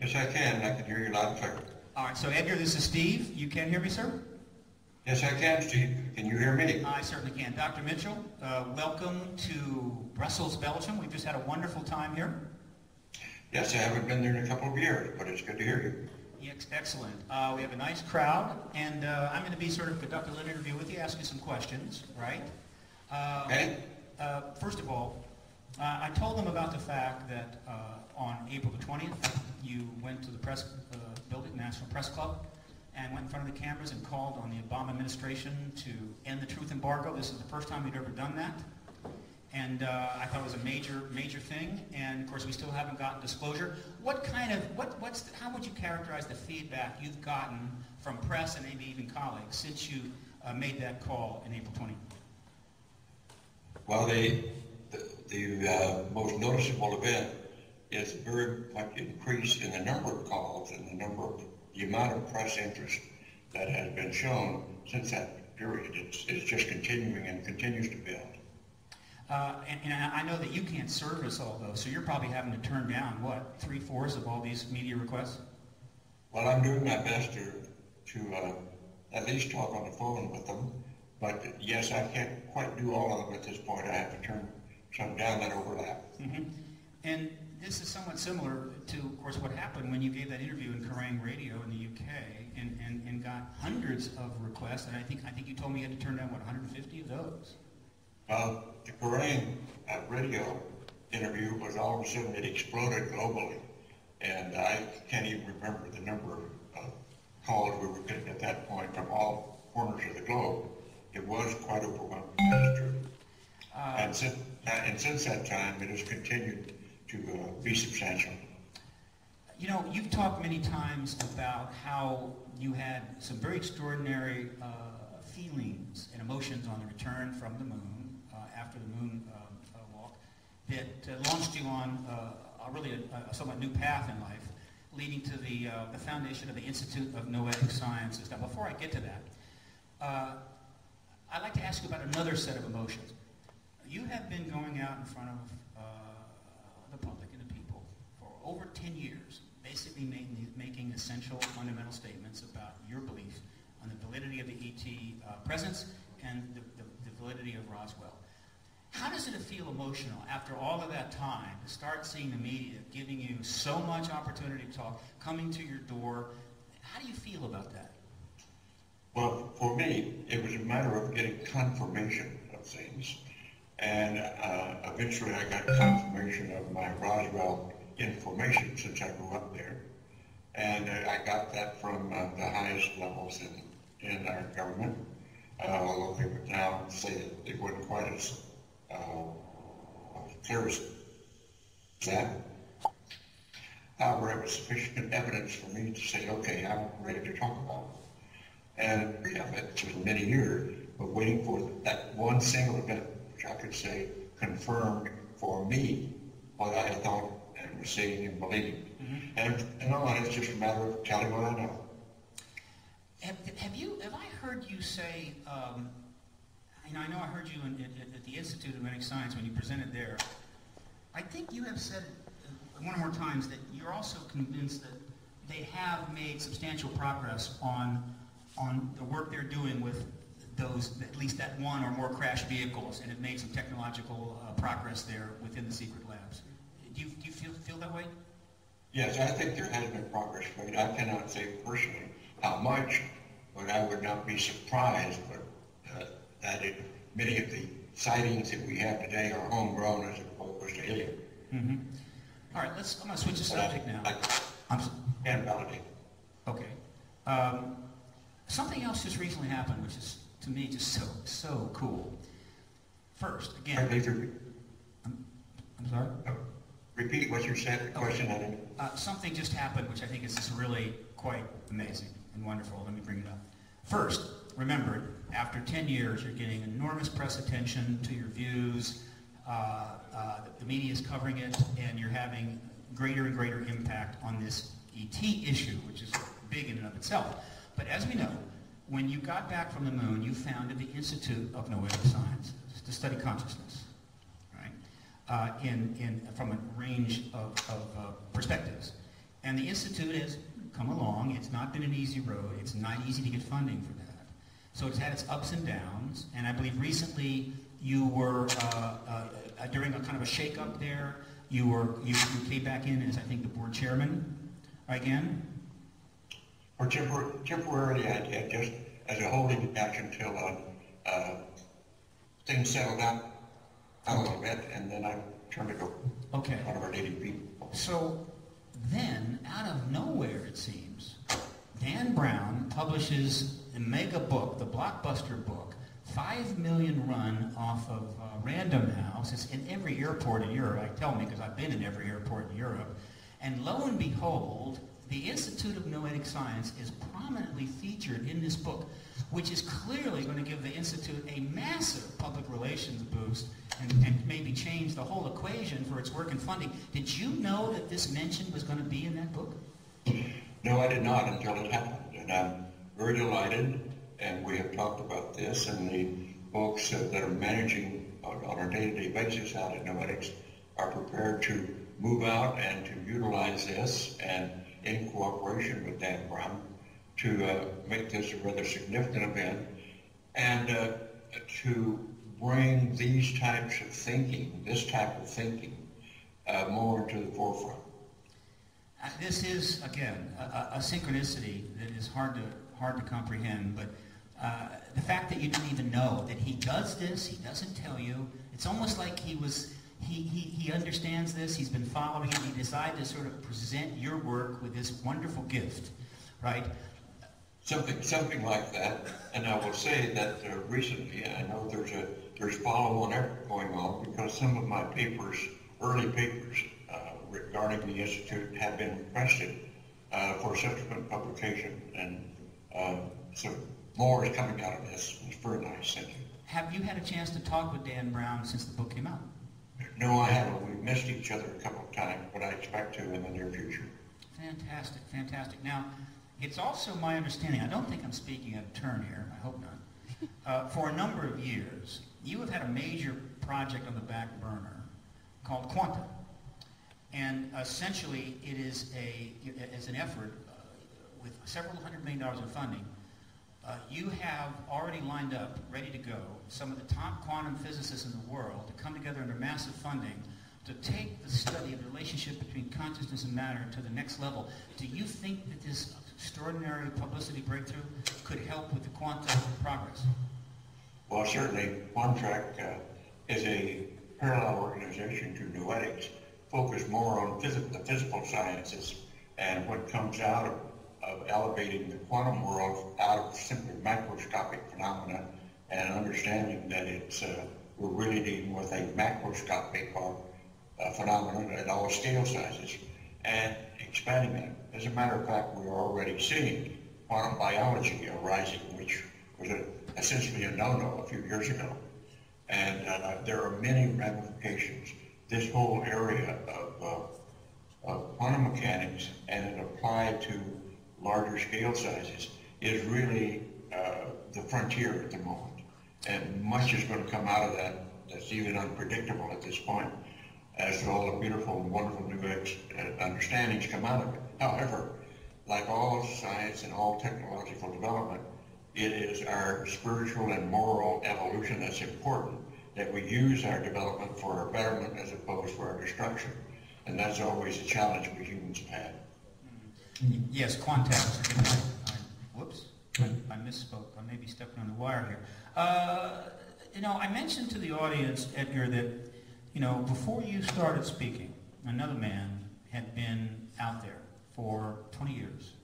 Yes, I can. I can hear you loud and clear. All right, so Edgar, this is Steve. You can hear me, sir? Yes, I can, Steve. Can you hear me? I certainly can. Dr. Mitchell, welcome to Brussels, Belgium. We've just had a wonderful time here. Yes, I haven't been there in a couple of years, but it's good to hear you. Yes, excellent. We have a nice crowd, and I'm going to be sort of conduct a little interview with you, ask you some questions, right? Okay. First of all, I told them about the fact that on April the 20th, you went to the press building, National Press Club, and went in front of the cameras and called on the Obama administration to end the truth embargo. This is the first time you'd ever done that. And I thought it was a major thing. And of course, we still haven't gotten disclosure. What kind of, how would you characterize the feedback you've gotten from press and maybe even colleagues since you made that call in April 20th? Well, the most noticeable event is a very much increase in the number of calls and the amount of press interest that has been shown since that period. It's just continuing and continues to build. And I know that you can't service all those, so you're probably having to turn down, what, 3/4 of all these media requests? Well, I'm doing my best to at least talk on the phone with them, but yes, I can't quite do all of them at this point. I have to turn some down that overlap. Mm-hmm. And this is somewhat similar to, of course, what happened when you gave that interview in Kerrang Radio in the UK and got hundreds of requests, and I think you told me you had to turn down, what, 150 of those? The Kerrang radio interview was all of a sudden, it exploded globally. And I can't even remember the number of calls we were getting at that point from all corners of the globe. It was quite overwhelming, that's true. And since that time, it has continued to be substantial. You know, you've talked many times about how you had some very extraordinary feelings and emotions on the return from the moon, after the moon walk, that launched you on a somewhat new path in life, leading to the foundation of the Institute of Noetic Sciences. Now, before I get to that, I'd like to ask you about another set of emotions. You have been going out in front of the public and the people for over 10 years, basically making essential fundamental statements about your belief on the validity of the ET presence and the validity of Roswell. How does it feel emotional after all of that time to start seeing the media giving you so much opportunity to talk, coming to your door? How do you feel about that? Well, for me, it was a matter of getting confirmation of things. And eventually I got confirmation of my Roswell information since I grew up there. And I got that from the highest levels in our government, although they would now say that it wasn't quite as clear as that. However, it was sufficient evidence for me to say, okay, I'm ready to talk about it. And it was many years, but waiting for that one single event, which I could say confirmed for me what I had thought and was seeing and believing. Mm-hmm. And all it's just a matter of telling what I know. Have I heard you say, I know I heard you at the Institute of Noetic Science when you presented there. I think you have said one or more times that you're also convinced that they have made substantial progress on the work they're doing with those, at least that one or more crash vehicles, and have made some technological progress there within the secret labs. Do you feel that way? Yes, I think there has been progress made. I cannot say personally how much, but I would not be surprised that many of the sightings that we have today are homegrown as opposed to alien. Mm-hmm. All right, I'm going to switch the subject now. I can validate. Okay. Something else just recently happened, which is, to me, just so cool. First, again... I'm sorry? Repeat what you said, the question. Something just happened, which I think is just really quite amazing and wonderful. Let me bring it up. First, remember, after 10 years, you're getting enormous press attention to your views. The media is covering it, and you're having greater and greater impact on this ET issue, which is big in and of itself. But as we know, when you got back from the moon, you founded the Institute of Noetic Sciences to study consciousness, right? From a range of perspectives. And the Institute has come along. It's not been an easy road. It's not easy to get funding for that. So it's had its ups and downs. And I believe recently you were, during a kind of a shake-up there, you came back in as, I think, the board chairman again? Or temporarily, I did, just as a holding action until things settled down a little bit, and then I turned it over to one of our native people. So then, out of nowhere, it seems, Dan Brown publishes the mega book, the blockbuster book, 5 million run off of Random House. It's in every airport in Europe. I tell me because I've been in every airport in Europe. And lo and behold, the Institute of Noetic Science is prominently featured in this book, which is clearly going to give the Institute a massive public relations boost and maybe change the whole equation for its work and funding. Did you know that this mention was going to be in that book? No, I did not until it happened. And I'm very delighted, and we have talked about this, and the folks that are managing on a day-to-day basis out at Noetics are prepared to move out and to utilize this, and in cooperation with Dan Brown, to make this a rather significant event, and to bring these types of thinking, this type of thinking, more to the forefront. This is, again, a synchronicity that is hard to comprehend, but the fact that you didn't even know that he does this, he doesn't tell you, it's almost like he understands this, he's been following it, he decided to sort of present your work with this wonderful gift, right? Something like that. And I will say that recently, I know there's follow-on effort going on, because some of my papers, early papers regarding the Institute, have been requested for subsequent publication, and so more is coming out of this. It's very nice. Thank you. Have you had a chance to talk with Dan Brown since the book came out? No, I haven't. We've missed each other a couple of times, but I expect to in the near future. Fantastic, fantastic. Now, it's also my understanding, I don't think I'm speaking out of turn here, I hope not, for a number of years, you have had a major project on the back burner called Quanta. And essentially, it is an effort with several $100 million in funding. You have already lined up, ready to go, some of the top quantum physicists in the world to come together under massive funding to take the study of the relationship between consciousness and matter to the next level. Do you think that this extraordinary publicity breakthrough could help with the quantum progress? Well, certainly, Quantrack is a parallel organization to Noetics, focused more on the physical sciences and what comes out of elevating the quantum world out of simply microscopic phenomena and understanding that it's we're really dealing with a macroscopic phenomenon at all scale sizes and expanding that. As a matter of fact, we're already seeing quantum biology arising, which was essentially a no-no a few years ago. And there are many ramifications. This whole area of quantum mechanics and it applied to larger scale sizes is really the frontier at the moment. And much is going to come out of that that's even unpredictable at this point, as all the beautiful and wonderful new understandings come out of it. However, like all science and all technological development, it is our spiritual and moral evolution that's important, that we use our development for our betterment as opposed for our destruction. And that's always a challenge we humans have had. Yes, quantax. Whoops, I misspoke. I may be stepping on the wire here. You know, I mentioned to the audience, Edgar, that, you know, before you started speaking, another man had been out there for 20 years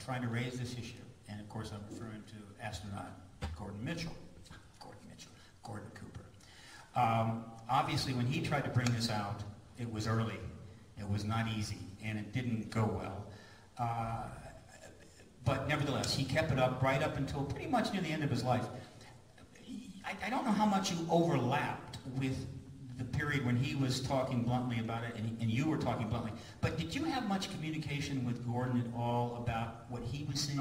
trying to raise this issue. And of course, I'm referring to astronaut Gordon Cooper. Obviously, when he tried to bring this out, it was early. It was not easy, and it didn't go well. But nevertheless, he kept it up right up until pretty much near the end of his life. I don't know how much you overlapped with the period when he was talking bluntly about it and you were talking bluntly, but did you have much communication with Gordon at all about what he was seeing?